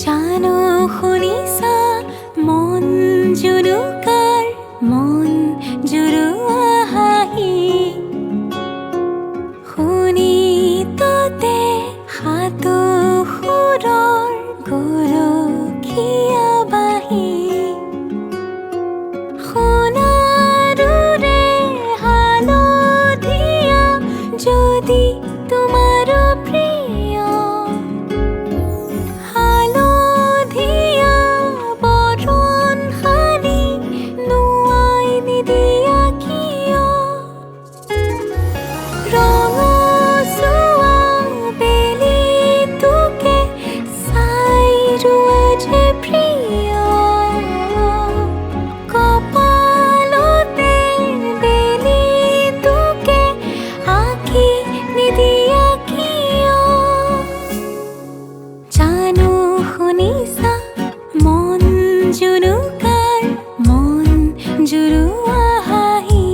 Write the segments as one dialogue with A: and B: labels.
A: জানো শুনিছা মন জুৰুকাৰ মন জুৰুৱা হাঁহি শুনি ততে হাতো সুৰৰ গৰখীয়া বাঁহী সোণাৰুৰে হালধীয়া যদি তোমাৰ প্ৰিয় হালধীয়া বৰণ সানি নোৱাই নিদিয়া কিয় ৰঙচুৱা বেলিটোকে চাই ৰোৱা যে প্ৰিয় কপালতে বেলিটোকে আঁকি নিদিয়া কিয় জানো শুনিছা মন জুৰুকাৰ মন জুৰুৱা হাঁহি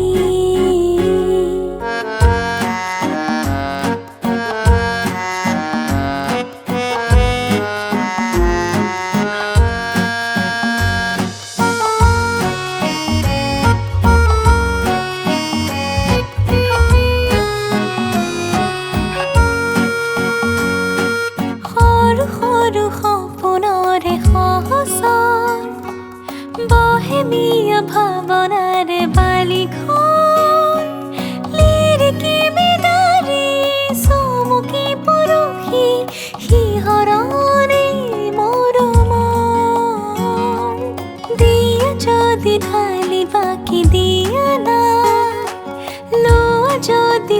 A: সৰু সৰু সপোনৰে সহচৰ বহেমীয়া ভাৱনাৰে বালিঘৰ লিৰিকি বিদাৰি চমুকি পৰহি শিহৰণে মৰমৰ দিয়া যদি ঢালি বাকি দিয়া না লোৱা যদি